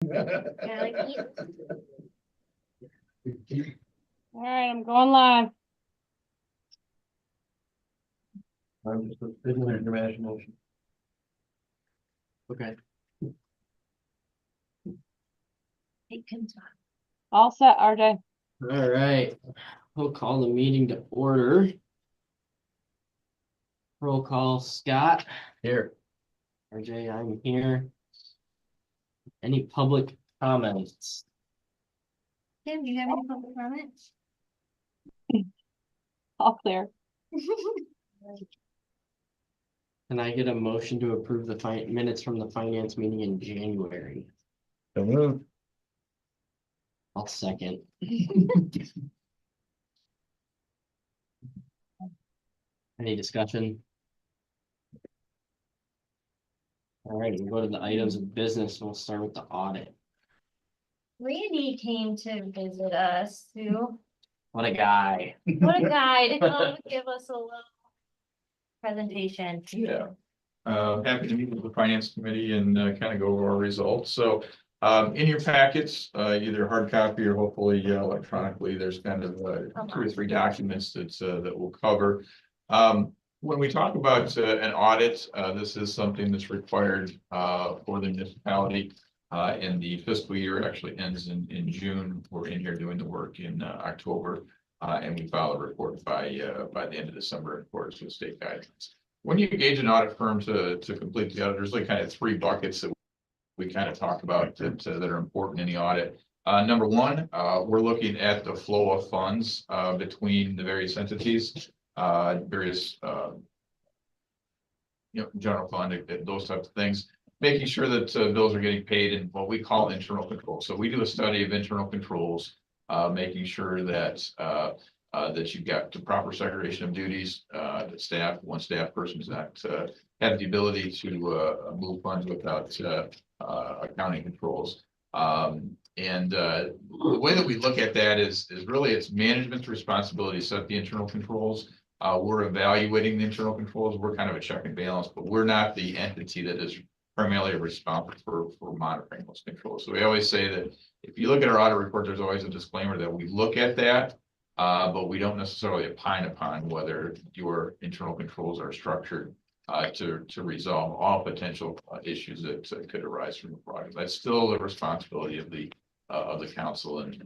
Yeah, like All right, I'm going live. I'm just sitting there, dramatic motion. Okay. it can talk. All set, RJ. All right, we'll call the meeting to order. Roll call, Scott. Here. RJ, I'm here. Any public comments? Tim, do you have any public comments? All clear. Can I get a motion to approve the minutes from the finance meeting in January? So moved. I'll second. Any discussion? All right, we'll go to the items of business. We'll start with the audit. Randy came to visit us too. What a guy. What a guy to come give us a little presentation. Yeah. Happy to meet with the finance committee and kind of go over our results. So in your packets, either hard copy or hopefully electronically, there's kind of 2 or 3 documents that we'll cover. When we talk about an audit, this is something that's required for the municipality. And the fiscal year actually ends in June. We're in here doing the work in October, and we file a report by the end of December in accordance with state guidelines. When you engage an audit firm to complete the audit, there's like kind of 3 buckets that we kind of talk about that are important in the audit. Number 1, we're looking at the flow of funds between the various entities, various general fund, those types of things, making sure that bills are getting paid in what we call internal control. So we do a study of internal controls, making sure that that you've got the proper segregation of duties, that staff, one staff person does not have the ability to move funds without accounting controls. And the way that we look at that is really it's management's responsibility to set the internal controls. We're evaluating the internal controls. We're kind of a check and balance, but we're not the entity that is primarily responsible for monitoring those controls. So we always say that if you look at our audit report, there's always a disclaimer that we look at that, but we don't necessarily opine upon whether your internal controls are structured to resolve all potential issues that could arise from the project. That's still the responsibility of the council and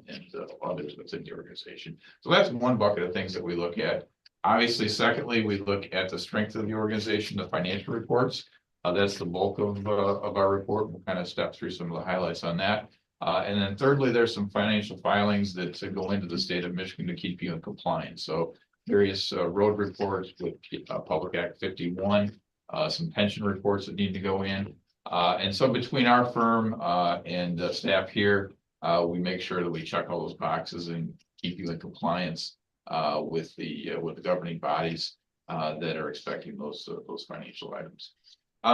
others within the organization. So that's one bucket of things that we look at. Obviously, secondly, we look at the strength of the organization, the financial reports. That's the bulk of our report. We'll kind of step through some of the highlights on that. And then thirdly, there's some financial filings that go into the state of Michigan to keep you in compliance. So various road reports with Public Act 51, some pension reports that need to go in. And so between our firm and staff here, we make sure that we check all those boxes and keep you in compliance with the governing bodies that are expecting those financial items.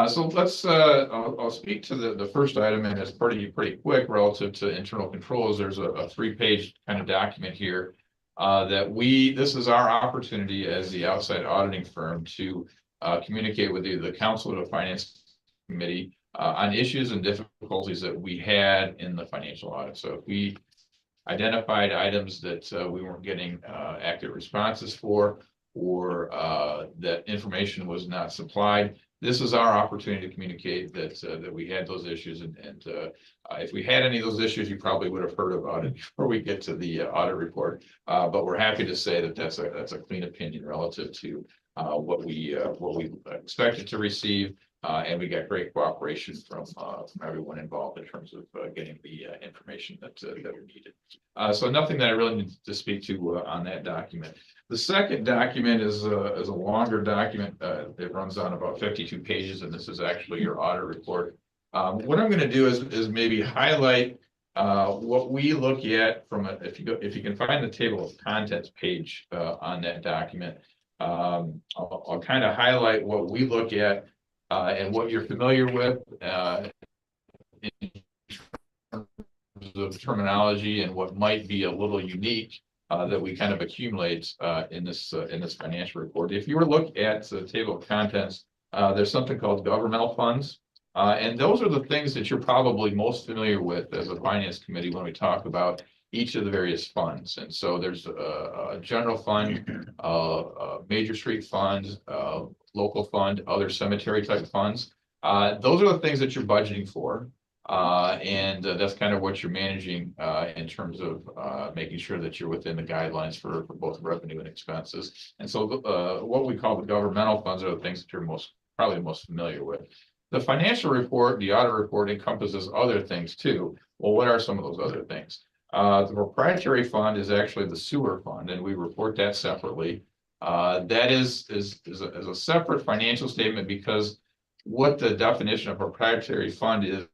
So let's I'll speak to the first item, and it's pretty quick relative to internal controls. There's a 3-page kind of document here that this is our opportunity as the outside auditing firm to communicate with the council or the finance committee on issues and difficulties that we had in the financial audit. So if we identified items that we weren't getting accurate responses for, or that information was not supplied, this is our opportunity to communicate that we had those issues, and if we had any of those issues, you probably would have heard about it before we get to the audit report. But we're happy to say that that's a clean opinion relative to what we expected to receive, and we got great cooperation from everyone involved in terms of getting the information that we needed. So nothing that I really need to speak to on that document. The second document is a longer document. It runs on about 52 pages, and this is actually your audit report. What I'm going to do is maybe highlight what we look at from if you can find the table of contents page on that document. I'll kind of highlight what we look at and what you're familiar with in terms of terminology, and what might be a little unique that we kind of accumulate in this financial report. If you were to look at the table of contents, there's something called governmental funds. And those are the things that you're probably most familiar with as a finance committee when we talk about each of the various funds. And so there's a general fund, a major street fund, local fund, other cemetery type funds. Those are the things that you're budgeting for. And that's kind of what you're managing in terms of making sure that you're within the guidelines for both revenue and expenses. And so what we call the governmental funds are the things that you're probably most familiar with. The financial report, the audit report encompasses other things too. Well, what are some of those other things? The proprietary fund is actually the sewer fund, and we report that separately. That is a separate financial statement, because what the definition of proprietary fund is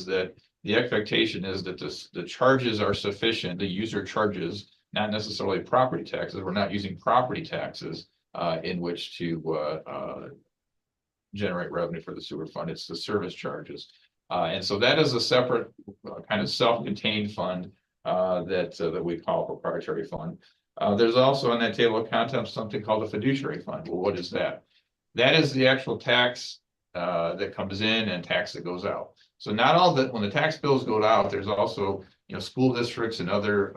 that the expectation is that the charges are sufficient, the user charges, not necessarily property taxes. We're not using property taxes in which to generate revenue for the sewer fund. It's the service charges. And so that is a separate kind of self-contained fund that we call proprietary fund. There's also in that table of contents something called a fiduciary fund. Well, what is that? That is the actual tax that comes in and tax that goes out. So not all that, when the tax bills go out, there's also, school districts and other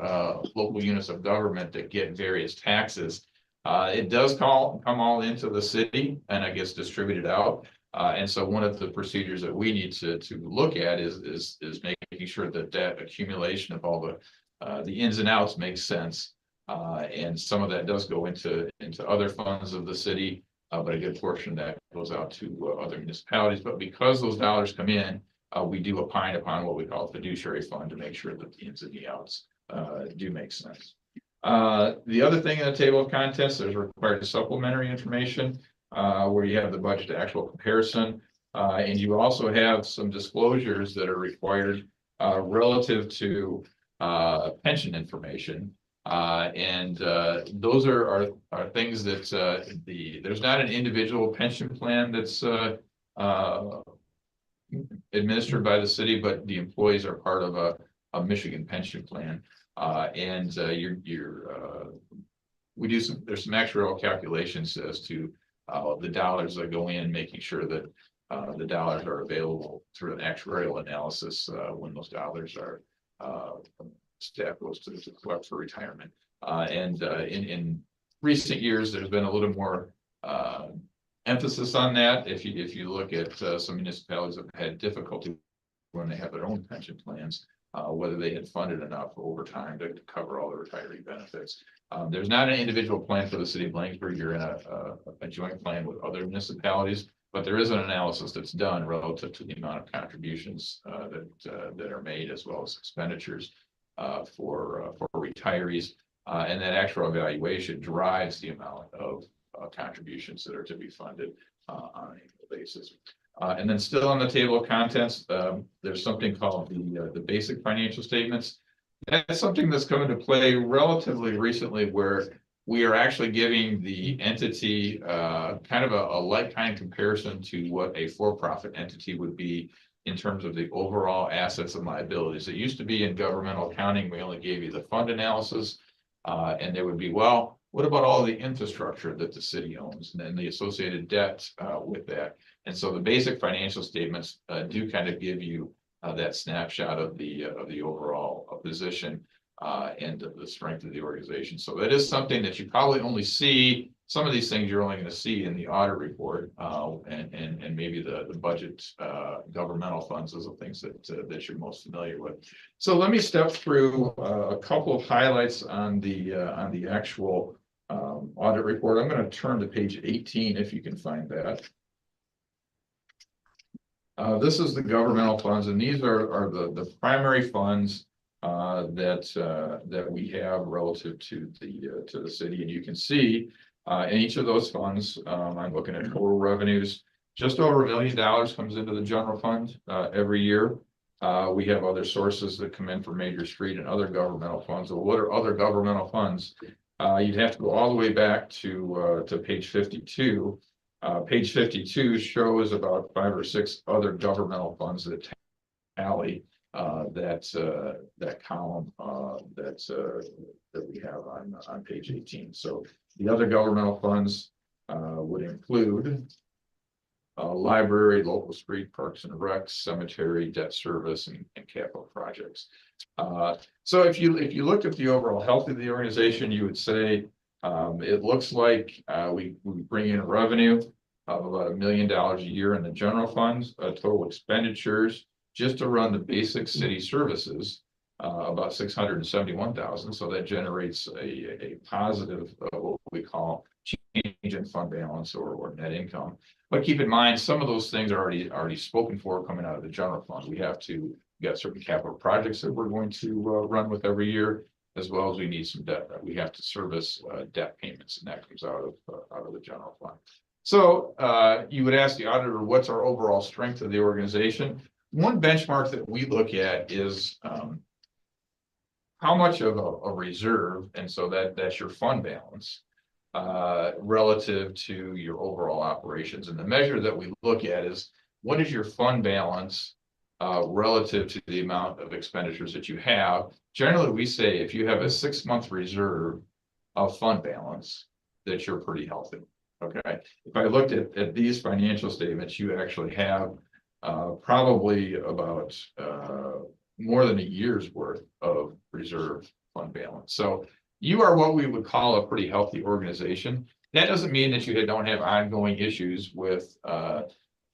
local units of government that get various taxes. It does come all into the city and it gets distributed out. And so one of the procedures that we need to look at is making sure that accumulation of all the ins and outs makes sense. And some of that does go into other funds of the city, but a good portion of that goes out to other municipalities. But because those dollars come in, we do opine upon what we call a fiduciary fund to make sure that the ins and the outs do make sense. The other thing in the table of contents, there's required supplementary information where you have the budget to actual comparison. And you also have some disclosures that are required relative to pension information. And those are things that there's not an individual pension plan that's administered by the city, but the employees are part of a Michigan pension plan. And there's some actuarial calculations as to the dollars that go in, making sure that the dollars are available through an actuarial analysis when those dollars are staff goes to collect for retirement. And in recent years, there's been a little more emphasis on that. If you look at some municipalities that have had difficulty when they have their own pension plans, whether they had funded enough over time to cover all the retiree benefits. There's not an individual plan for the city of Laingsburg. You're in a joint plan with other municipalities, but there is an analysis that's done relative to the amount of contributions that are made, as well as expenditures for retirees. And that actual evaluation drives the amount of contributions that are to be funded on an annual basis. And then still on the table of contents, there's something called the basic financial statements. That's something that's come into play relatively recently, where we are actually giving the entity kind of a like-kind comparison to what a for-profit entity would be in terms of the overall assets and liabilities. It used to be in governmental accounting, we only gave you the fund analysis, and there would be, well, what about all the infrastructure that the city owns and then the associated debt with that? And so the basic financial statements do kind of give you that snapshot of the overall position and of the strength of the organization. So that is something that you probably only see. Some of these things you're only going to see in the audit report, and maybe the budget governmental funds is the things that you're most familiar with. So let me step through a couple of highlights on the actual audit report. I'm going to turn to page 18 if you can find that. This is the governmental funds, and these are the primary funds that we have relative to the city. And you can see in each of those funds, I'm looking at total revenues. Just over $1 million comes into the general fund every year. We have other sources that come in for major street and other governmental funds. Well, what are other governmental funds? You'd have to go all the way back to page 52. Page 52 shows about 5 or 6 other governmental funds that tally that column that we have on page 18. So the other governmental funds would include library, local street, parks and recs, cemetery, debt service, and capital projects. So if you looked at the overall health of the organization, you would say it looks like we bring in revenue of about $1 million a year in the general funds, total expenditures just to run the basic city services, about 671,000. So that generates a positive, what we call change in fund balance or net income. But keep in mind, some of those things are already spoken for coming out of the general fund. We got certain capital projects that we're going to run with every year, as well as we need some debt that we have to service debt payments, and that comes out of the general fund. So you would ask the auditor, what's our overall strength of the organization? One benchmark that we look at is how much of a reserve, and so that's your fund balance, relative to your overall operations. And the measure that we look at is what is your fund balance relative to the amount of expenditures that you have. Generally, we say if you have a 6-month reserve of fund balance, that you're pretty healthy. Okay. If I looked at these financial statements, you actually have probably about more than a year's worth of reserve fund balance. So you are what we would call a pretty healthy organization. That doesn't mean that you don't have ongoing issues with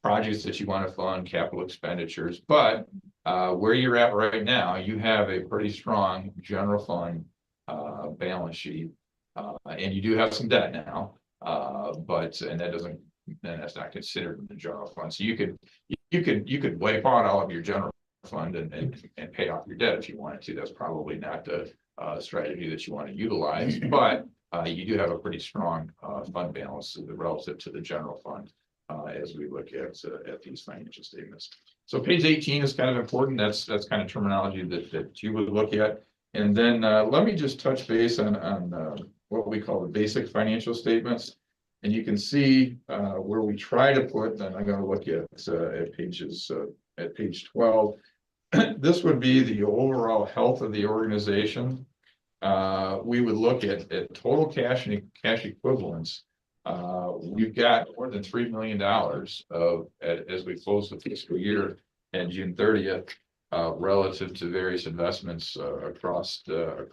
projects that you want to fund, capital expenditures, but where you're at right now, you have a pretty strong general fund balance sheet, and you do have some debt now, and that's not considered in the general fund. So you could wipe out all of your general fund and pay off your debt if you wanted to. That's probably not the strategy that you want to utilize, but you do have a pretty strong fund balance relative to the general fund as we look at these financial statements. So page 18 is kind of important. That's kind of terminology that you would look at. And then let me just touch base on what we call the basic financial statements. And you can see where we try to put, and I'm going to look at page 12. This would be the overall health of the organization. We would look at total cash and cash equivalents. We've got more than $3 million as we close the fiscal year and June 30th, relative to various investments across the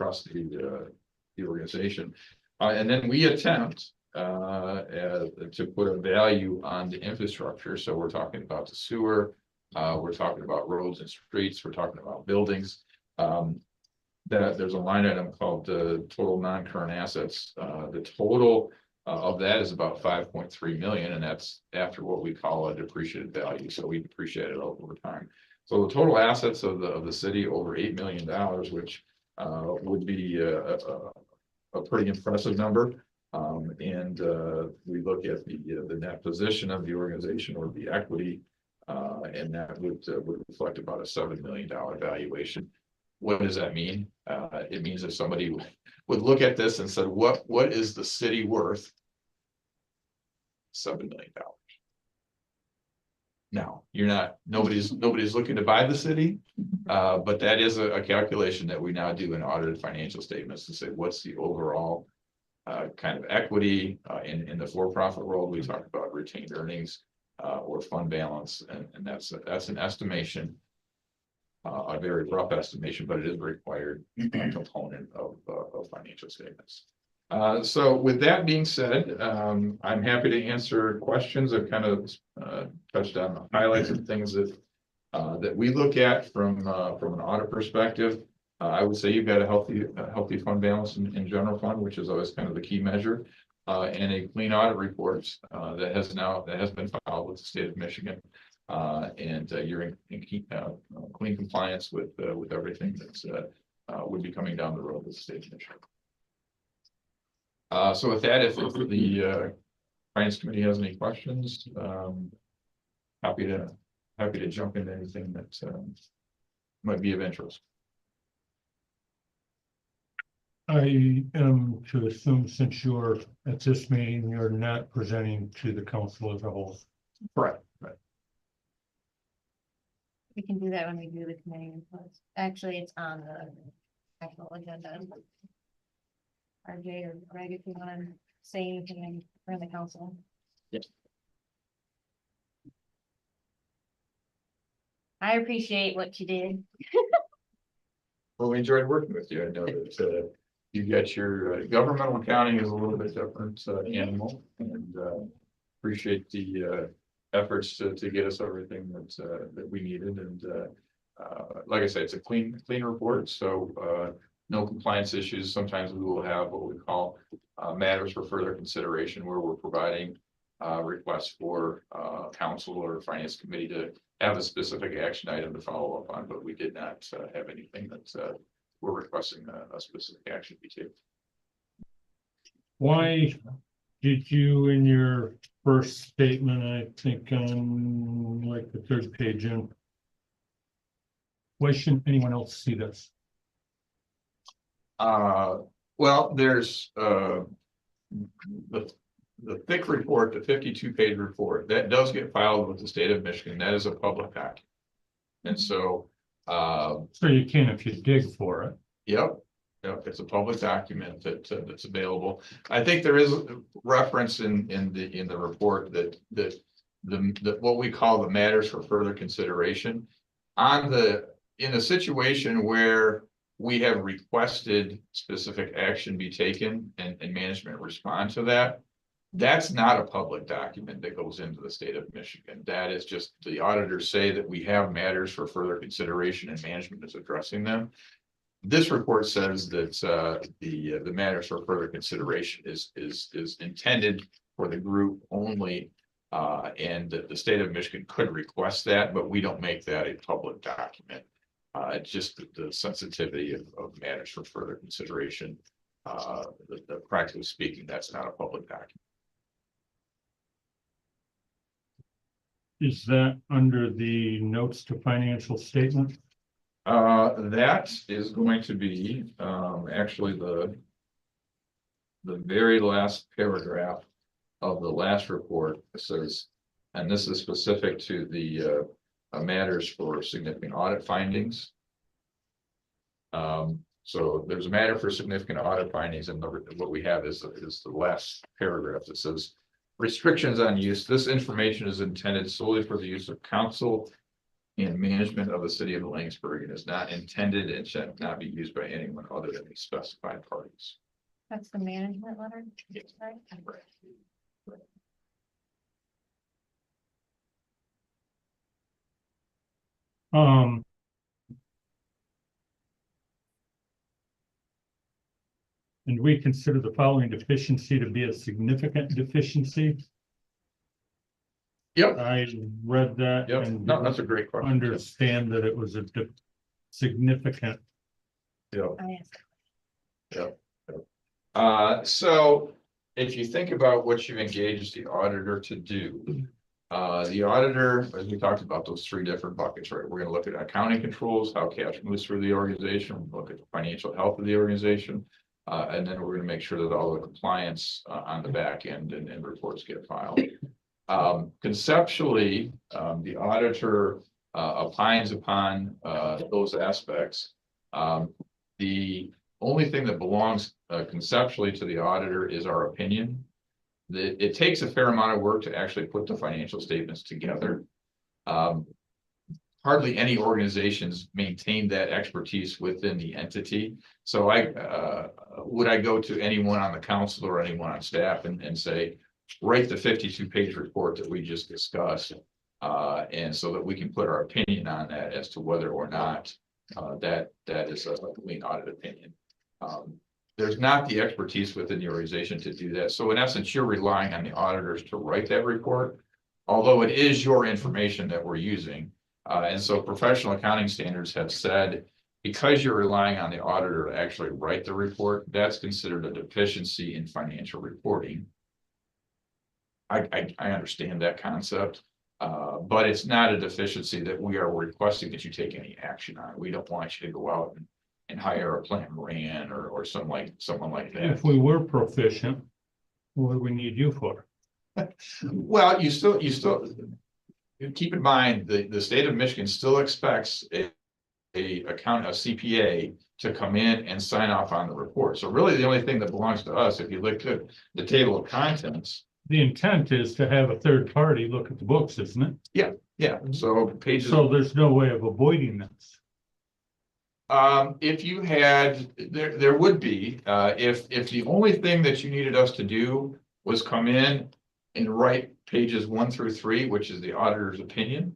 organization. And then we attempt to put a value on the infrastructure. So we're talking about the sewer, we're talking about roads and streets, we're talking about buildings. There's a line item called total non-current assets. The total of that is about 5.3 million, and that's after what we call a depreciated value. So we depreciate it over time. So the total assets of the city over $8 million, which would be a pretty impressive number. And we look at the net position of the organization or the equity, and that would reflect about a $7 million valuation. What does that mean? It means if somebody would look at this and said, what is the city worth? $7 million. Now, nobody's looking to buy the city, but that is a calculation that we now do in audited financial statements to say what's the overall kind of equity in the for-profit world. We talk about retained earnings or fund balance, and that's an estimation, a very rough estimation, but it is a required component of financial statements. So with that being said, I'm happy to answer questions. I've kind of touched on the highlights of things that we look at from an audit perspective. I would say you've got a healthy fund balance in general fund, which is always kind of the key measure, and a clean audit report that has been filed with the state of Michigan, and you're in clean compliance with everything that would be coming down the road with the state of Michigan. So with that, if the Finance Committee has any questions, happy to jump into anything that might be of interest. I am to assume, since you're at this meeting, you're not presenting to the council as a whole. Right. We can do that when we do the committee reports. Actually, it's on the actual agenda. RJ or Greg, if you want to say anything for the council. Yes. I appreciate what you did. Well, we enjoyed working with you. I know that you got your governmental accounting is a little bit different animal, and appreciate the efforts to get us everything that we needed. And like I said, it's a clean report, so no compliance issues. Sometimes we will have what we call matters for further consideration, where we're providing requests for council or finance committee to have a specific action item to follow up on, but we did not have anything that we're requesting a specific action be taken. Why did you, in your first statement, I think on like the third page in, why shouldn't anyone else see this? Well, there's the thick report, the 52-page report, that does get filed with the state of Michigan. That is a public document. And so So you can if you dig for it. Yep, it's a public document that's available. I think there is a reference in the report that what we call the matters for further consideration in a situation where we have requested specific action be taken and management respond to that. That's not a public document that goes into the state of Michigan. That is just the auditors say that we have matters for further consideration and management is addressing them. This report says that the matters for further consideration is intended for the group only, and that the state of Michigan could request that, but we don't make that a public document. It's just the sensitivity of matters for further consideration. Practically speaking, that's not a public document. Is that under the notes to financial statement? That is going to be actually the very last paragraph of the last report. It says, and this is specific to the matters for significant audit findings. So there's a matter for significant audit findings, and what we have is the last paragraph that says restrictions on use. This information is intended solely for the use of council and management of the city of Laingsburg and is not intended and shall not be used by anyone other than the specified parties. That's the management letter? Yes. Right. And we consider the following deficiency to be a significant deficiency. Yep. I read that. Yep. And No, that's a great question. understand that it was a significant. Yep. I asked. So if you think about what you've engaged the auditor to do, the auditor, as we talked about those three different buckets, right? We're going to look at accounting controls, how cash moves through the organization, look at the financial health of the organization, and then we're going to make sure that all the compliance on the back end and reports get filed. Conceptually, the auditor opines upon those aspects. The only thing that belongs conceptually to the auditor is our opinion. It takes a fair amount of work to actually put the financial statements together. Hardly any organizations maintain that expertise within the entity. So would I go to anyone on the council or anyone on staff and say, write the 52-page report that we just discussed, and so that we can put our opinion on that as to whether or not that is a clean audit opinion. There's not the expertise within the organization to do that. So in essence, you're relying on the auditors to write that report, although it is your information that we're using. And so professional accounting standards have said, because you're relying on the auditor to actually write the report, that's considered a deficiency in financial reporting. I understand that concept, but it's not a deficiency that we are requesting that you take any action on. We don't want you to go out and hire a plant ran or someone like that. If we were proficient, what do we need you for? Well, you still keep in mind the state of Michigan still expects a CPA to come in and sign off on the report. So really the only thing that belongs to us, if you look at the table of contents, the intent is to have a third party look at the books, isn't it? Yeah, so pages. So there's no way of avoiding this. If you had, there would be, if the only thing that you needed us to do was come in and write pages 1 through 3, which is the auditor's opinion.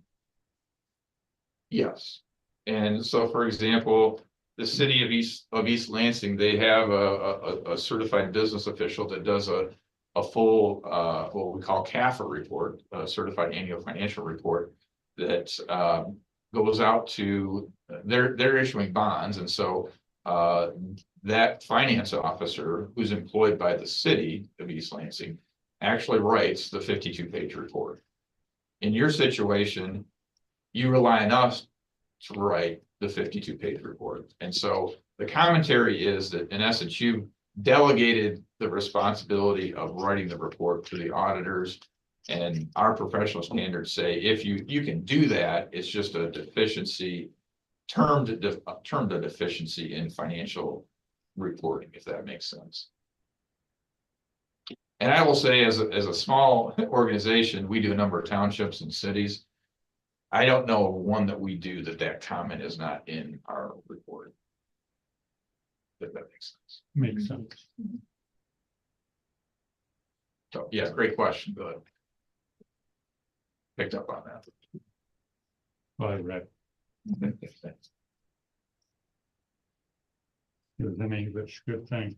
Yes, and so for example, the city of East Lansing, they have a certified business official that does a full, what we call CAFR report, a certified annual financial report that, goes out to, they're issuing bonds, and so that finance officer who's employed by the city of East Lansing actually writes the 52-page report. In your situation, you rely on us to write the 52-page report, and so the commentary is that in essence you delegated the responsibility of writing the report to the auditors. And our professional standards say if you can do that, it's just a deficiency, termed a deficiency in financial reporting, if that makes sense. And I will say, as a small organization, we do a number of townships and cities. I don't know of one that we do that comment is not in our report. If that makes sense. Makes sense. So, yeah, great question, but picked up on that. All right. It was an English, good thing.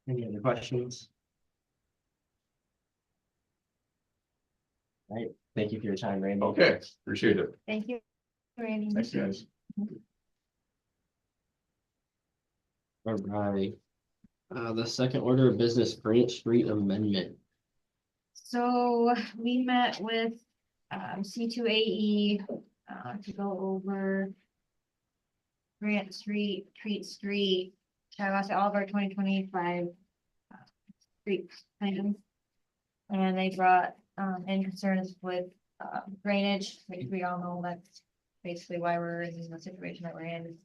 Any other questions? All right, thank you for your time, Randy. Okay, appreciate it. Thank you, Randy. Thanks, guys. All right. The second order of business, Grant Street Amendment. So we met with C2AE to go over Grant Street, Treat Street, Shiawassee, all of our 2025 street plans. And they brought in concerns with drainage, which we all know that's basically why we're in the situation that we're in.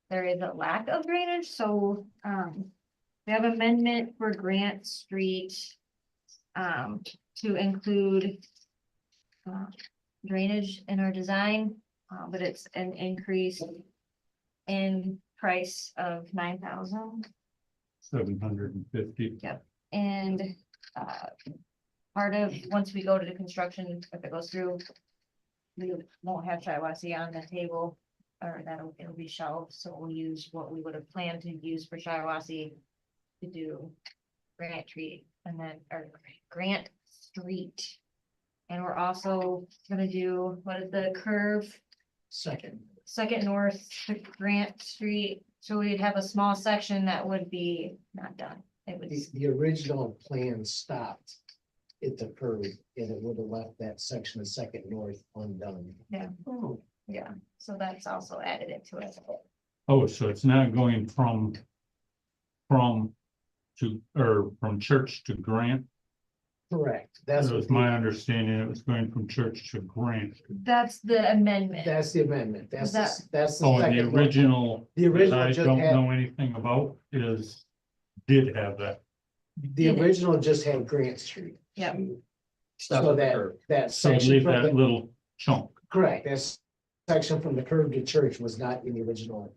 There is a lack of drainage, so we have amendment for Grant Street to include drainage in our design, but it's an increase in price of 9,000. 750. And part of, once we go to the construction, if it goes through, we won't have Shiawassee on the table, or it'll be shelved, so we'll use what we would have planned to use for Shiawassee to do Grant Street, and then, or Grant Street. And we're also gonna do, what is the curve? Second north to Grant Street, so we'd have a small section that would be not done. It would, The original plan stopped at the curve, and it would have left that section of Second North undone. yeah, so that's also added into it. Oh, so it's not going from Church to Grant? Correct. That was my understanding. It was going from Church to Grant. That's the amendment. That's the amendment. That's That- that's the Oh, and the second one. original, The that original I just don't had, know anything about, did have that. the original just had Grant Street. Yep. Stuff So at the that, curb. that So section leave from that the, little chunk. correct, that section from the curve to church was not in the original.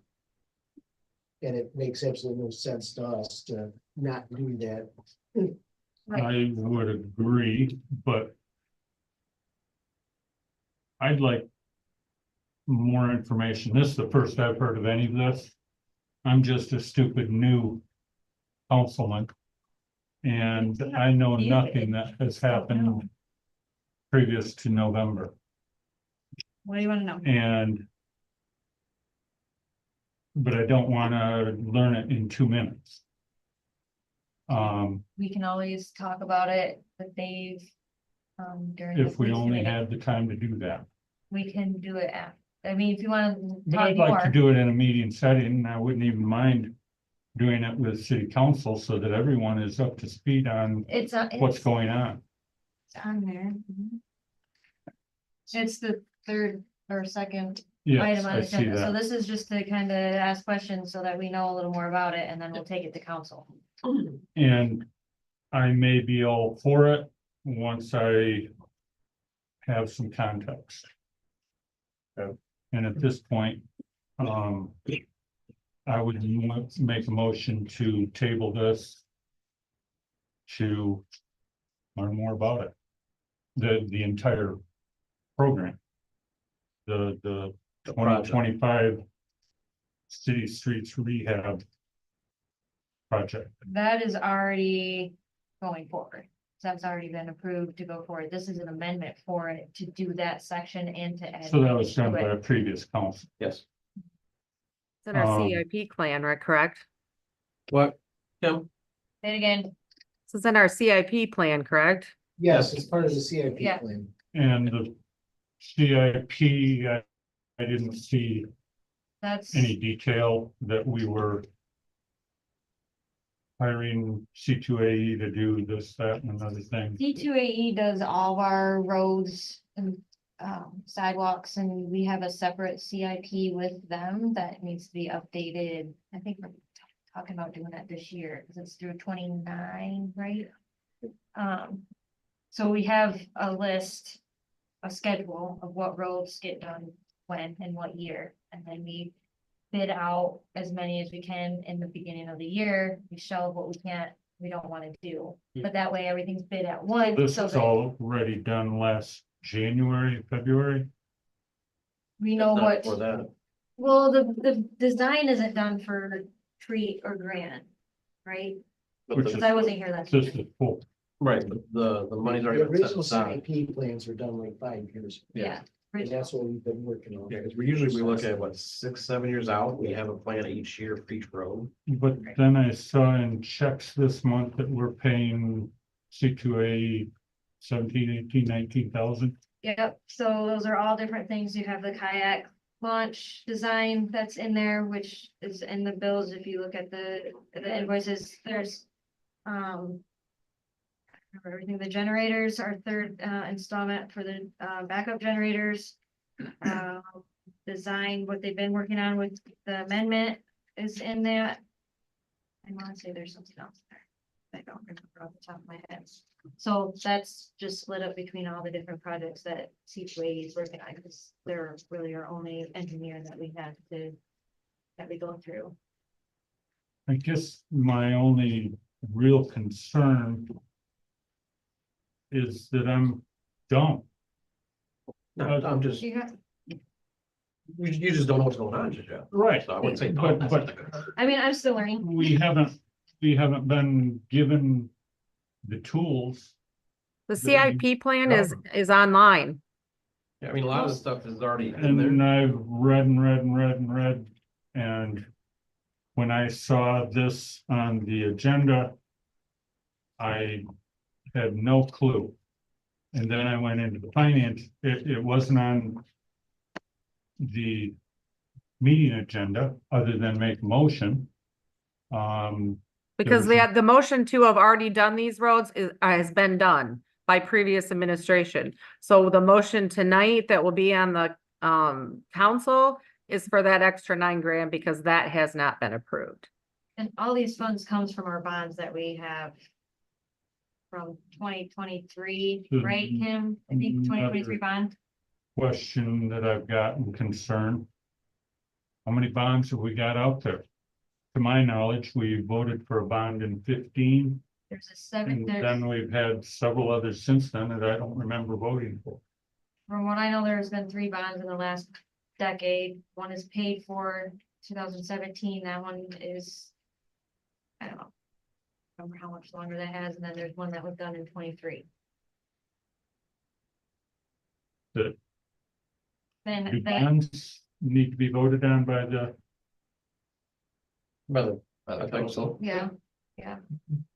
And it makes absolutely no sense to us to not do that. Right. I would agree, but I'd like more information. This is the first I've heard of any of this. I'm just a stupid new councilman. And I know nothing that has happened previous to November. What do you wanna know? But I don't wanna learn it in 2 minutes. We can always talk about it with Dave. During. If the we police only committee. had the time to do that. We can do it after, I mean, if you wanna But talk I'd like to more, do it in a meeting setting, and I wouldn't even mind doing it with city council so that everyone is up to speed on it's what's it's going on. on there. Mhm. It's the third or second Yes, item on I the see agenda, so that. this is just to kind of ask questions so that we know a little more about it, and then we'll take it to council. And I may be all for it once I have some context. And at this point, I would make a motion to table this to learn more about it. The entire program. The project. 2025 city streets rehab project. That is already going forward. That's already been approved to go forward. This is an amendment for it to do that section and to add. So that was done to by it. a previous council. Yes. It's in our Um, CIP plan, right, correct? What? Kim? Say it again. This is in our CIP plan, correct? Yes, it's part of the CIP Yeah. plan. And the CIP, I didn't see That's, any detail that we were hiring C2AE to do this, that, and another thing. D2AE does all of our roads and sidewalks, and we have a separate CIP with them that needs to be updated. I think we're talking about doing that this year, because it's through 29, right? So we have a list, a schedule of what roads get done when and what year, and then we bid out as many as we can in the beginning of the year. We show what we can't, we don't want to do, but that way everything's bid at once. This so was that already done last January, February. we know what, For that. well, the design isn't done for treat or grant, right? But Which Because the- I wasn't here that. This is full. Right, but the money's The already been set original aside. CIP plans were done like 5 years. ago, Yeah. And that's what we've been working on. Yeah, because we usually look at what, 6, 7 years out, we have a plan each year for each road. But then I saw in checks this month that we're paying C2A 17, 18, 19,000. Yep, so those are all different things. You have the kayak launch design that's in there, which is in the bills. If you look at the invoices, there's everything, the generators are third installment for the backup generators. Design, what they've been working on with the amendment is in that. I want to say there's something else there. I don't remember off the top of my head. So that's just split up between all the different projects that C2A is working on, because they're really our only engineer that we have that we go through. I guess my only real concern is that I'm dumb. No, I'm just, You got, you just don't know what's going on just yet. Right. So I wouldn't say no. But I mean, I'm still learning. we haven't been given the tools. The The CIP plan is online. Yeah, I mean, a lot of the stuff is already in there. And I've read and read and read and read, and when I saw this on the agenda, I had no clue. And then I went into the finance, it wasn't on the meeting agenda, other than make a motion. Because was- the motion to have already done these roads has been done by previous administration. So the motion tonight that will be on the council is for that extra $9,000 because that has not been approved. And all these funds comes from our bonds that we have from 2023, right, Kim? I think 2023 bond. question that I've got and concern. How many bonds have we got out there? To my knowledge, we voted for a bond in 15, There's a seven, and there's, then we've had several others since then that I don't remember voting for. from what I know, there's been 3 bonds in the last decade. One is paid for 2017. That one is, I don't know. Remember how much longer that has, and then there's one that was done in 23. Do Then, bonds need to be voted on by the, I think so. yeah,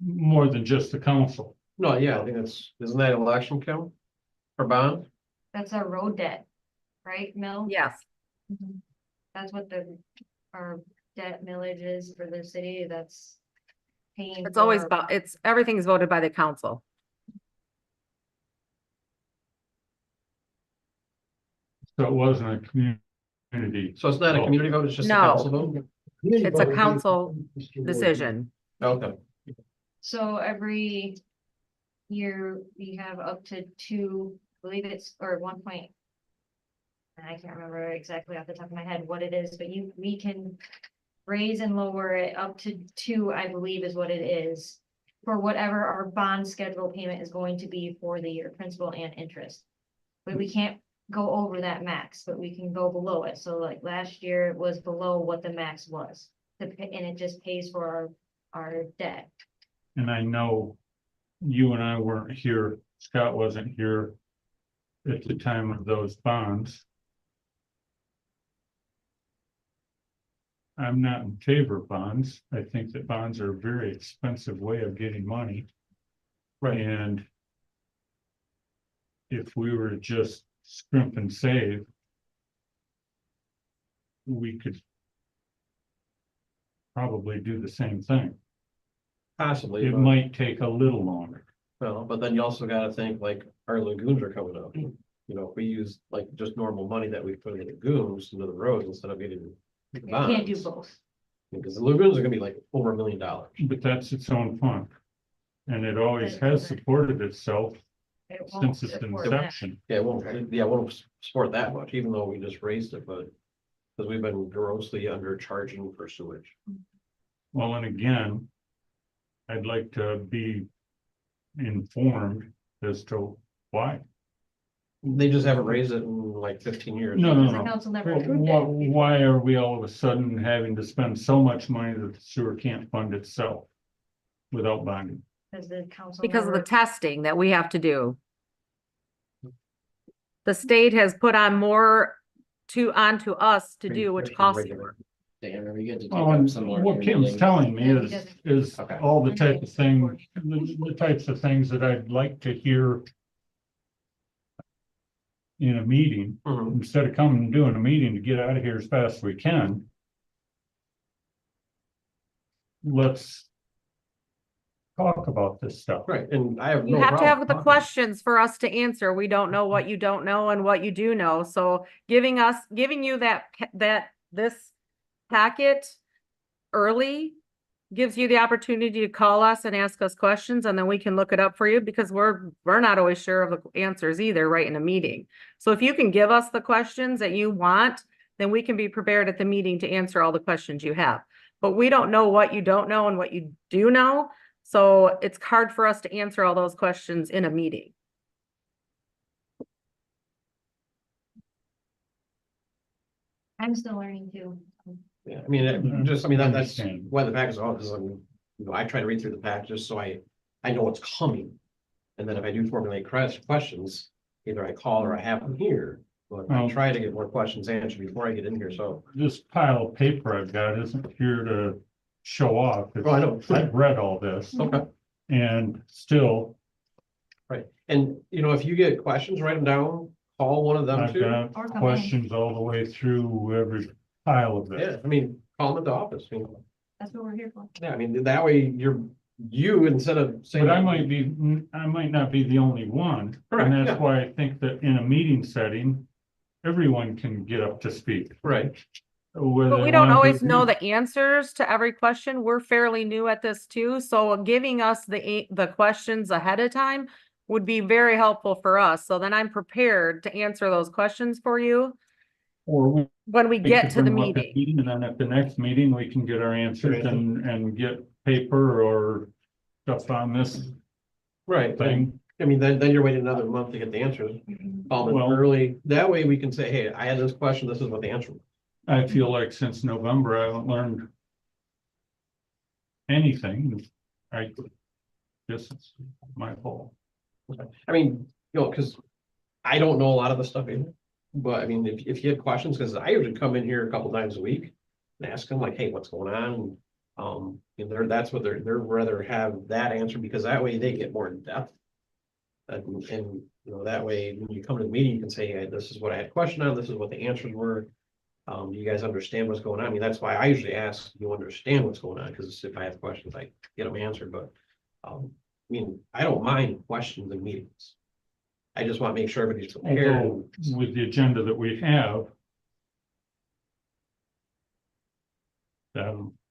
more than just the council? No, yeah, I think it's, isn't that election count? For bond? that's our road debt, right, Mill? Yes. Mhm. That's what our debt millage is for the city. That's paying. It's always for- about, everything's voted by the council. So it wasn't a community. So it's not a community vote, it's just a No. council vote? It's a council decision. Okay. So every year, we have up to two, I believe it's, or 1 point. And I can't remember exactly off the top of my head what it is, but we can raise and lower it up to 2, I believe is what it is. For whatever our bond schedule payment is going to be for the year, principal and interest. But we can't go over that max, but we can go below it. So like last year it was below what the max was. And it just pays for our debt. And I know you and I weren't here, Scott wasn't here at the time of those bonds. I'm not in favor of bonds. I think that bonds are a very expensive way of getting money. Right. And if we were to just scrimp and save, we could probably do the same thing. Possibly, It but, might take a little longer. well, but then you also gotta think like our lagoons are coming up. You know, if we use like just normal money that we put in the lagoons into the roads instead of getting You can't do bonds. both. Because the lagoons are gonna be like over $1 million. But that's its own fund. And it always It has doesn't- supported itself It won't since its support that. inception. Yeah, it won't support that much, even though we just raised it, but. Because we've been grossly undercharging for sewage. Well, and again, I'd like to be informed as to why. They just haven't raised it in like 15 years. No, Because no, the no. council never Well, approved why, it. why are we all of a sudden having to spend so much money that the sewer can't fund itself without bonding? Because the council. Because of the never- testing that we have to do. The state has put on more onto us to do, which costs more. Dan, are we good to take Well, up and some more? of what your Kim's meetings? telling me Yeah, he is, doesn't. is Okay. all the type of thing, the types of things that I'd like to hear in a meeting, Mhm. instead of coming and doing a meeting to get out of here as fast as we can. Let's talk about this stuff. Right, and I have You no have to have problem the talking. questions for us to answer. We don't know what you don't know and what you do know. So giving you this packet early gives you the opportunity to call us and ask us questions, and then we can look it up for you because we're not always sure of the answers either right in a meeting. So if you can give us the questions that you want, then we can be prepared at the meeting to answer all the questions you have. But we don't know what you don't know and what you do know. So it's hard for us to answer all those questions in a meeting. I'm still learning too. Yeah, I mean, Mhm. that's Understand. why the pack is on, because I try to read through the pack just so I know what's coming. And then if I do formulate questions, either I call or I have them here, but I Well- try to get more questions answered before I get in here, so. This pile of paper I've got isn't here to show off. Oh, I know. I've read all this Okay, and still, right, and you know, if you get questions, write them down, call one of them I've too. got Or come in. questions all the way through every pile of this. Yeah, I mean, call them at the office, I mean, That's what we're here for. yeah, I mean, that way you instead of saying. But I might not be the only one. Correct, And yeah. that's why I think that in a meeting setting, everyone can get up to speed. Right, Whether But they we don't wanna always do- know the answers to every question. We're fairly new at this too, so giving us the questions ahead of time would be very helpful for us. So then I'm prepared to answer those questions for you Or we when we get could to the bring them up at meeting. And then at the next meeting, we can get our answers and get paper or stuff on this right, thing. I mean, then you're waiting another month to get the answers. Call them Well- early, that way we can say, hey, I had this question, this is what the answer was. I feel like since November, I haven't learned anything. I guess it's my fault. I mean, you know, because I don't know a lot of the stuff either. But I mean, if you had questions, because I usually come in here a couple times a week and ask them like, hey, what's going on? And that's what they're rather have that answer because that way they get more in depth. And you know, that way when you come to the meeting, you can say, hey, this is what I had a question on, this is what the answers were. Do you guys understand what's going on? I mean, that's why I usually ask, do you understand what's going on? Because if I have questions, I get them answered, but I mean, I don't mind questions in meetings. I just want to make sure everybody's prepared. Although with the agenda that we have,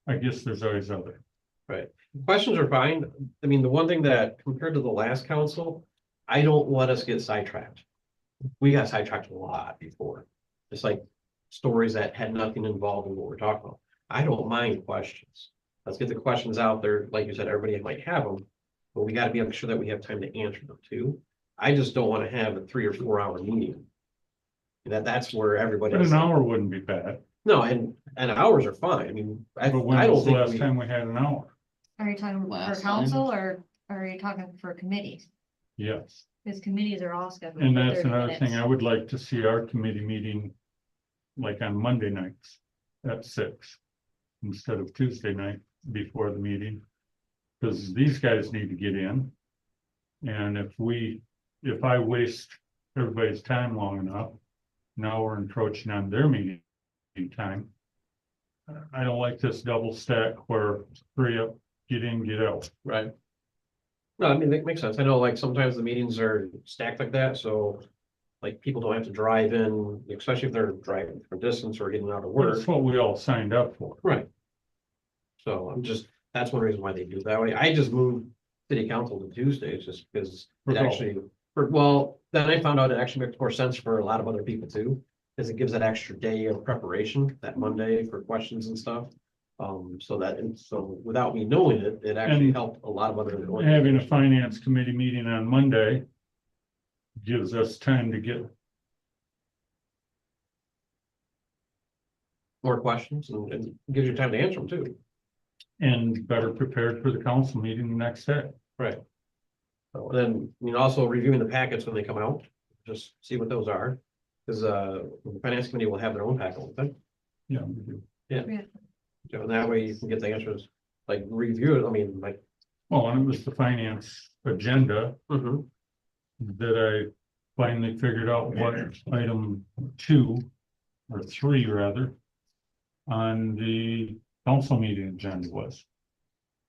I guess there's always other. Questions are fine. I mean, the one thing that compared to the last council, I don't let us get sidetracked. We got sidetracked a lot before. It's like stories that had nothing involved in what we're talking about. I don't mind questions. Let's get the questions out there. Like you said, everybody might have them, but we gotta be sure that we have time to answer them too. I just don't want to have a 3 or 4 hour meeting. That's where everybody. But an hour wouldn't be bad. No, and hours are fine. I mean, I But when don't was the think last we, time we had an hour? Are you talking for Last council or are you talking for committees? Yes. Because committees are all scheduled. And for that's 30 another thing. minutes. I would like to see our committee meeting like on Monday nights at 6 instead of Tuesday night before the meeting. Because these guys need to get in. And if I waste everybody's time long enough, now we're encroaching on their meeting time. I don't like this double stack where hurry up, get in, get out. right? No, I mean, that makes sense. I know like sometimes the meetings are stacked like that, so like people don't have to drive in, especially if they're driving for distance or getting out of But work. it's what we all signed up for. Right. So that's one reason why they do it that way. I just moved city council to Tuesdays just because For it golf. actually, well, then I found out it actually makes more sense for a lot of other people too. Because it gives that extra day of preparation, that Monday for questions and stuff. So without me knowing it, it actually And helped a lot of other. Having a organizations. finance committee meeting on Monday gives us time to get, More questions and gives you time to answer them too. and better prepared for the council meeting the next day. Right. So then, also reviewing the packets when they come out, just see what those are. Because the finance committee will have their own packet with them. Yeah, we do. So that way you can get the answers, like review it, I mean, like. Well, and it was the finance agenda that I finally figured out what item 2 or 3 rather on the council meeting agenda was.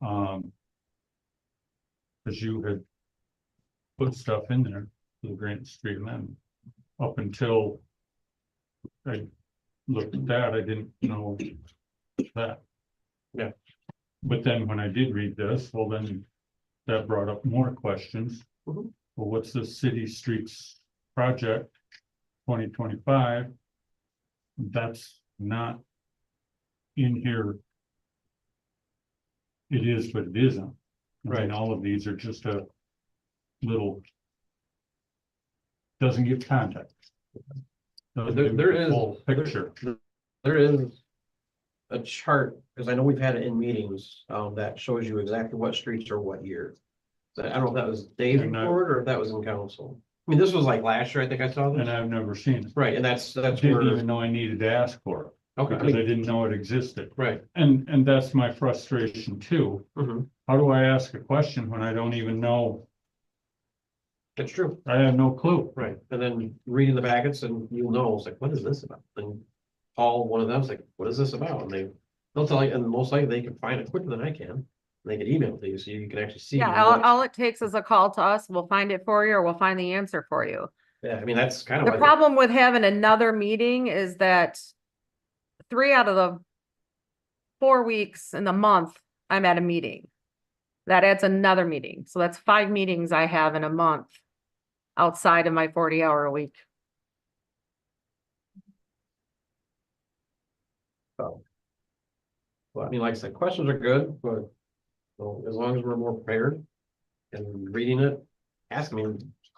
Because you had put stuff in there for the Grant Street amendment. Up until I looked at that, I didn't know that. Yeah. But then when I did read this, well, then that brought up more questions. Mhm. Well, what's the city streets project 2025? That's not in here. It is, but it isn't. I Right. mean, all of these are just a little. Doesn't give context. Doesn't give There the is- full picture. There is a chart, because I know we've had it in meetings, that shows you exactly what streets are what year. So I don't know if that was Dave's And I- report or if that was in council. I mean, this was like last year, I think I saw And this. I've never seen it. Right, and that's Didn't where, even know I needed to ask for it, okay, I because I mean, didn't know it existed. right. And that's my frustration too. Mhm. How do I ask a question when I don't even know? That's true. I have no clue. Right, and then reading the packets and you'll know, it's like, what is this about? And Paul, one of them's like, what is this about? And they'll tell you, and most likely they can find it quicker than I can. They can email it to you, so you can actually see. Yeah, all it takes is a call to us. We'll find it for you or we'll find the answer for you. Yeah, I mean, that's kind of. The problem with having another meeting is that 3 out of the 4 weeks in the month, I'm at a meeting. That adds another meeting. So that's 5 meetings I have in a month outside of my 40-hour a week. Well, I mean, like I said, questions are good, but as long as we're more prepared and reading it, ask me,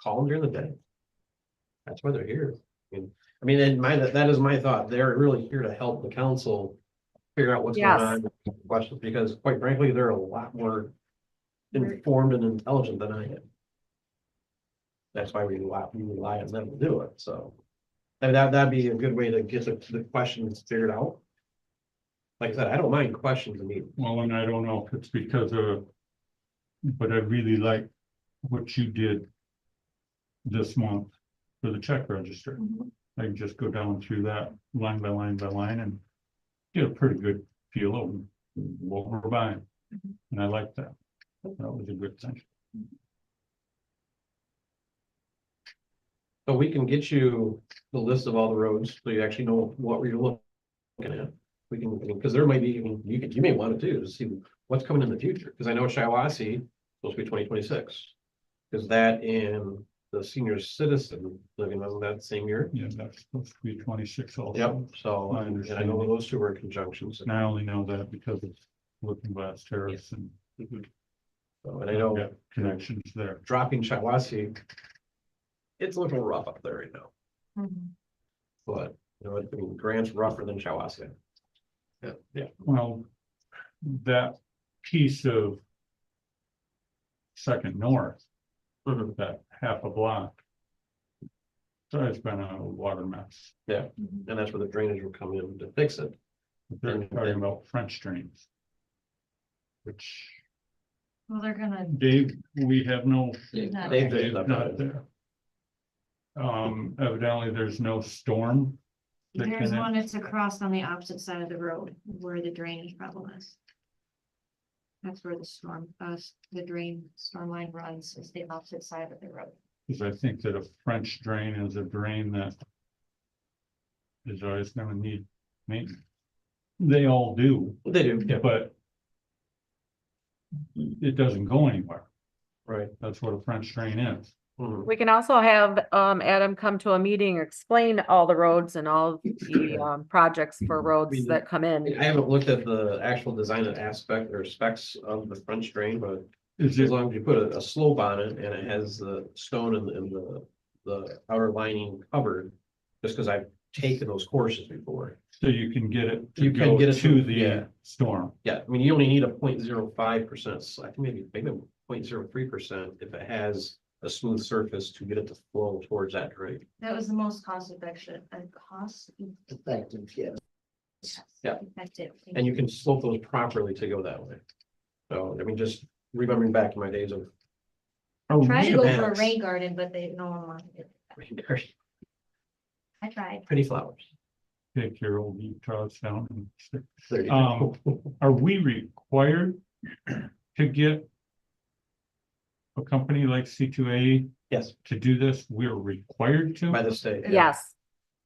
call them during the day. That's why they're here. And that is my thought. They're really here to help the council figure out what's going Yes. on, questions, because quite frankly, they're a lot more informed and intelligent than I am. That's why we rely on them to do it, so. And that'd be a good way to get the questions figured out. Like I said, I don't mind questions in meetings. Well, and I don't know if it's because of, but I really like what you did this month for the check register. I can just go down through that line by line by line and get a pretty good feel of what we're buying. And I like that. That was a good thing. So we can get you the list of all the roads, so you actually know what you're looking at. We can, because there might be, you may want to do, to see what's coming in the future, because I know Shiawassee is supposed to be 2026. Is that in the senior citizen living on that same year? Yeah, that's supposed to be 26 also. Yep, so, I and I understand. know those two are in conjunctions. And I only know that because of Looking Glass Terrace and So, and I know got connections there. dropping Shiawassee, it's looking rough up there right now, Mhm. but, you know, I mean, Grant's rougher than Shiawassee. Yeah, well, that piece of Second North, Mhm. that half a block. So it's been a water mess. Yeah, and that's where the drainage will come in to fix it. They're And- talking about French drains. Which, Well, they're gonna, Dave, we have no, Not They've there. Dave's not there. Evidently, there's no storm. that there's can- one that's across on the opposite side of the road where the drainage problem is. That's where the storm line runs, is the opposite side of the road. Because I think that a French drain is a drain that is always gonna need maintenance. They all do, They do, yeah, but it doesn't go anywhere. right. That's what a French drain is. Mhm. We can also have Adam come to a meeting, explain all the roads and all the projects for roads that come in. I haven't looked at the actual design and aspect or specs of the French drain, but Is as it, long as you put a slope on it and it has the stone and the outer lining covered, just because I've taken those courses before. so you can get it to You can go get it to to- yeah. the storm? Yeah, I mean, you only need a 0.05%, I think maybe 0.03% if it has a smooth surface to get it to flow towards that drain. That was the most cost effective, Effective, yeah. Yeah. effective. And you can slope those properly to go that way. So, I mean, just remembering back to my days of Are Tried to we, go for a Max. rain garden, but no one wanted it. I tried. pretty flowers. take your old Utahs down and stick. There you go. Are we required to get a company like C2A Yes, to do this? We're required to? by the state. Yes,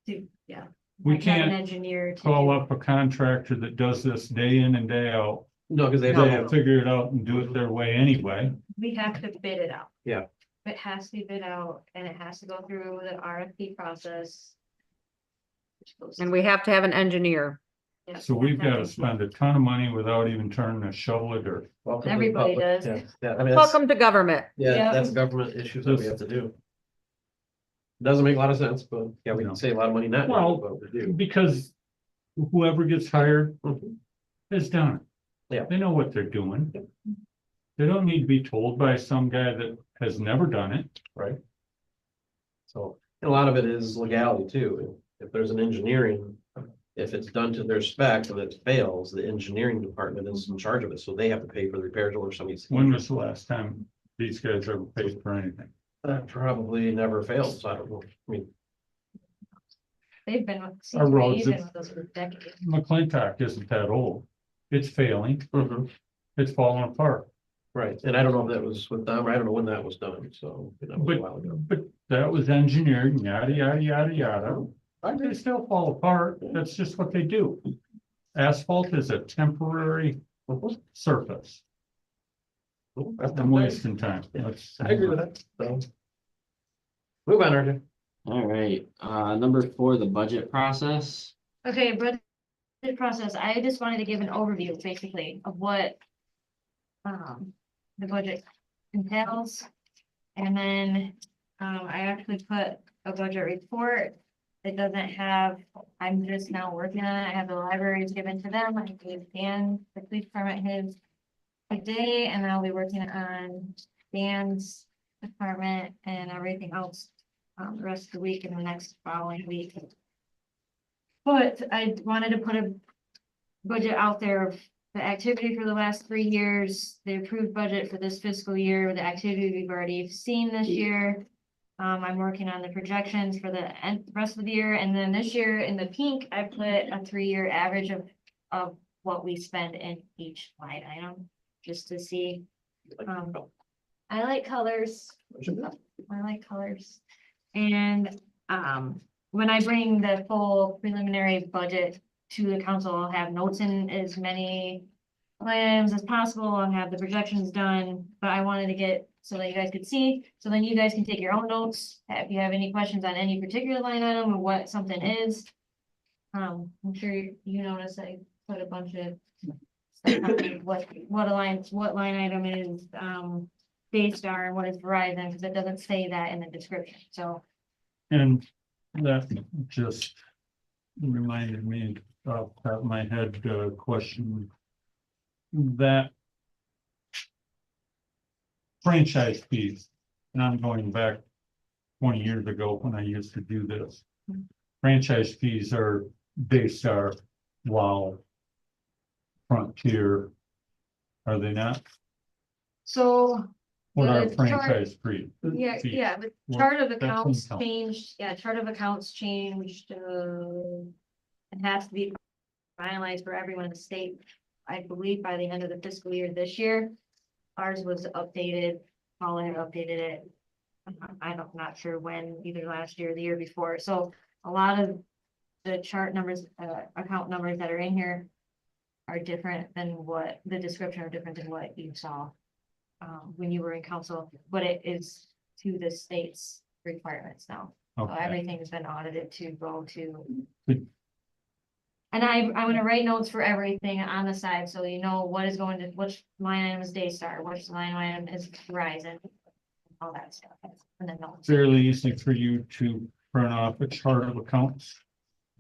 Yeah. We Like have an can't engineer to call do- up a contractor that does this day in and day out. No, because they They'll have, figure it out and do it their way anyway. We have to bid it out. Yeah. It has to be bid out and it has to go through the RFP process. which goes- and we have to have an engineer. Yeah, So we've got to have spend a ton of money without even turning a shovel of dirt. welcome to the Everybody public. does. Yeah, yeah, I mean, that's, Welcome to government. yeah, Yeah. that's government issues that we have to do. Doesn't make a lot of sense, but yeah, we No. can save a lot of money not Well, doing it, but we do. Because whoever gets hired Mhm. has done it. Yeah. They know what they're doing. They don't need to be told by some guy that has never done it. Right? So, and a lot of it is legality too. If there's an engineering, if it's done to their spec and it fails, the engineering department is in charge of it, so they have to pay for the repairs or somebody's. When was the last time these guys ever paid for anything? That probably never fails, I don't know, I mean, They've been with. Our roads CTE, been have- with us for decades. McClintock isn't that old. It's failing. It's falling apart. right, and I don't know if that was with them, I don't know when that was done, so. That was a while ago. But that was engineered, yada, yada, yada, yada. They still fall apart. That's just what they do. Asphalt is a temporary surface. That's I'm wasting time. Let's- I agree with that, so. Move on, RJ. All right, number 4, the budget process. Okay, budget process. I just wanted to give an overview basically of what the budget entails. And then I actually put a budget report. It doesn't have, I'm just now working on it. I have the libraries given to them. I gave Dan, the police department, his today, and I'll be working on Dan's department and everything else the rest of the week and the next following week. But I wanted to put a budget out there of the activity for the last 3 years, the approved budget for this fiscal year, the activity we've already seen this year. I'm working on the projections for the rest of the year, and then this year in the pink, I put a 3-year average of what we spend in each line item, just to see. I like colors. I like colors. And when I bring the full preliminary budget to the council, I'll have notes in as many line items as possible and have the projections done, but I wanted to get so that you guys could see, so then you guys can take your own notes. If you have any questions on any particular line item or what something is. I'm sure you noticed I put a bunch of stuff on there, what line item is, Daystar and what is Verizon, because it doesn't say that in the description, so. And that just reminded me off the top of my head, question. That franchise fees, and I'm going back 20 years ago when I used to do this. Franchise fees are Daystar, Wow, Frontier, are they not? So. What are the chart- franchise fees? Yeah, fees? yeah, the What- chart of that's accounts income. changed, chart of accounts changed, it has to be finalized for everyone in the state, I believe by the end of the fiscal year this year. Ours was updated, Paula had updated it. I'm not sure when, either last year or the year before, so a lot of the chart numbers, account numbers that are in here are different than what, the description are different than what you saw when you were in council, but it is to the state's requirements now. So Okay. everything has been audited to go to. Good. And I'm gonna write notes for everything on the side, so you know what is going to, which line item is Daystar, which line item is Verizon. All that stuff, and then notes. Fairly easy for you to print off a chart of accounts,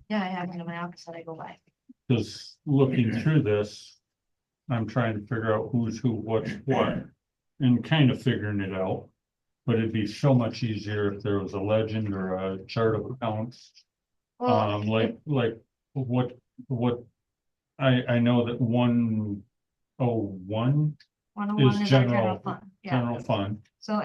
Yeah, I have it in my office that I go by. because looking through this. I'm trying to figure out who's who, what's what, and kind of figuring it out. But it'd be so much easier if there was a legend or a chart of accounts. Well, Like what, I know that 101 101 is is our general general- fund, yeah. general fund, So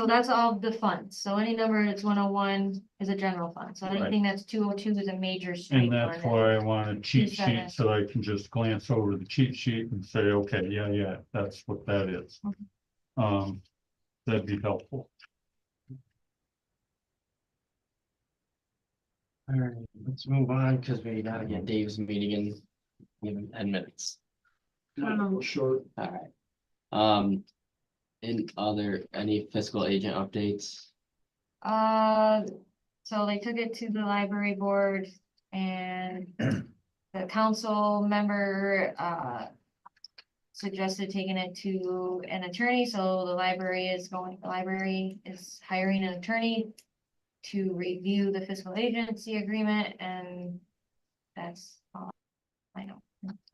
that's all the funds, so any number that's 101 is a general fund, so Right. anything that's 202 is a major street and that's fund. why I want a cheat 27. sheet, so I can just glance over the cheat sheet and say, okay, yeah, that's what that is. That'd be helpful. All right, let's move on because we gotta get Dave's meeting in even 10 minutes. Short. All right. In any fiscal agent updates? So they took it to the library board and the council member, suggested taking it to an attorney, so the library is hiring an attorney to review the fiscal agency agreement, and that's all I know.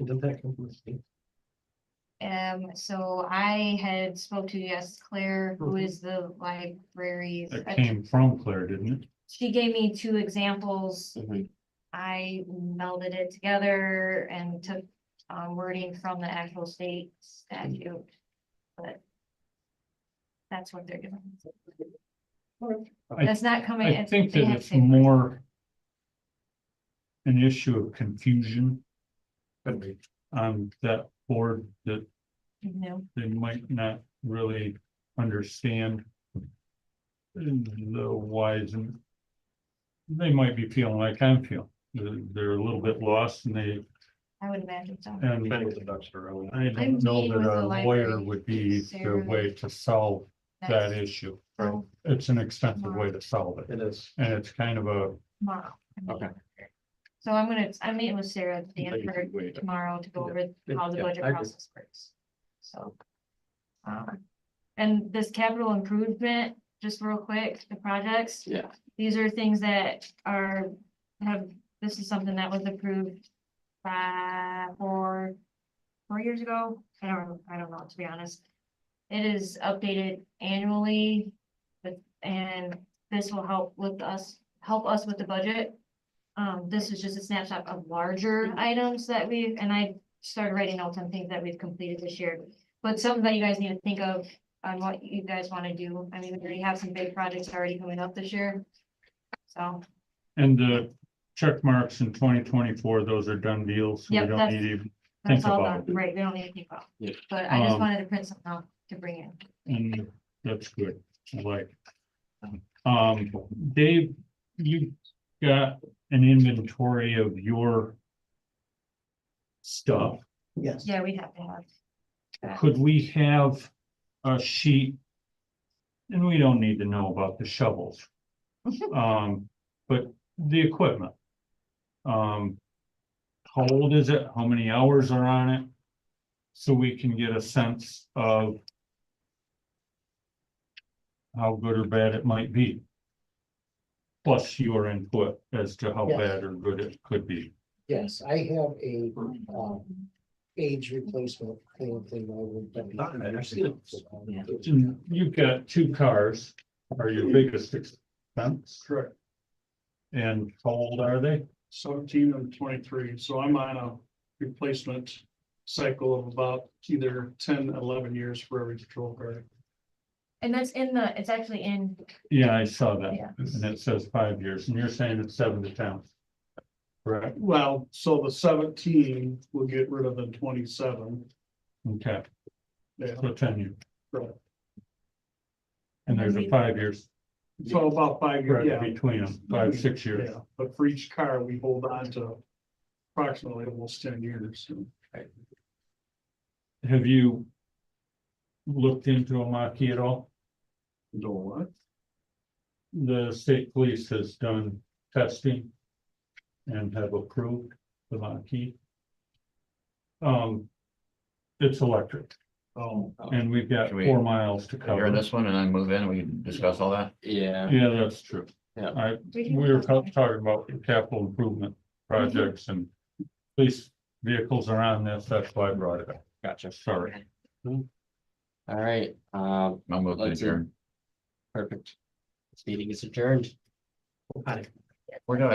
Did that come from the state? So I had spoke to, Claire, who is the library. It came from Claire, didn't it? She gave me two examples. Mhm. I melded it together and took wording from the actual state statute. But that's what they're doing. That's not coming. I think they that have it's to- more an issue of confusion on that board, that No. they might not really understand the whys, and they might be feeling like I'm feeling. They're a little bit lost, and I would imagine so. and Trying to get the ducks to run. I I'm don't know meeting that with the a lawyer library, would be the Sarah. way to solve that That's issue. Right. It's an expensive way to solve it, It is. and it's kind of a, tomorrow. Okay. So I'm meeting with Sarah Danford tomorrow to go over how the Yeah, budget I agree. process works. So. And this capital improvement, just real quick, the projects. Yeah. These are things that this is something that was approved four years ago. I don't know, to be honest. It is updated annually, and this will help us with the budget. This is just a snapshot of larger items that I started writing notes on things that we've completed this year. But something that you guys need to think of on what you guys want to do. I mean, we already have some big projects already coming up this year. So, and the check marks in 2024, those are done deals, so we Yep, don't that's- need even that's think all about done, it. right? We don't need to think about. Yeah. But I just Um, wanted to print something out to bring in. And that's good, I like. Dave, you got an inventory of your stuff Yes. Yeah, we have to have. that. Could we have a sheet? And we don't need to know about the shovels. But the equipment. How old is it? How many hours are on it? So we can get a sense of how good or bad it might be. Plus your input as to how Yes. bad or good it could be. Yes, I have a, age replacement thing over. I've seen it. And you've got two cars, are your biggest expense, Correct, and how old are they? 17 and 23, so I'm on a replacement cycle of about either 10, 11 years for every patrol car. And that's it's actually in, Yeah, I saw that, Yeah. and it says 5 years, and you're saying it's 7 to 10. Correct, Well, so the 17 will get rid of the 27. okay, Yeah, so 10 years, right. and there's a 5 years So about 5 years, spread yeah. between them, 5, 6 years. Yeah, but for each car, we hold on to approximately almost 10 years. Have you looked into a Mach-E at all? Do what? The state police has done testing and have approved the Mach-E. It's electric, Oh, and we've got Should we 4 miles to Adjourn cover. this one and then move in, we can discuss all that. Yeah. Yeah, that's true. Yeah. We were talking about capital improvement projects and police vehicles are on this, that's why I brought it up. Gotcha. Sorry. All right, I'll move to Let's see. adjourn. perfect. This meeting is adjourned. Hi. We're gonna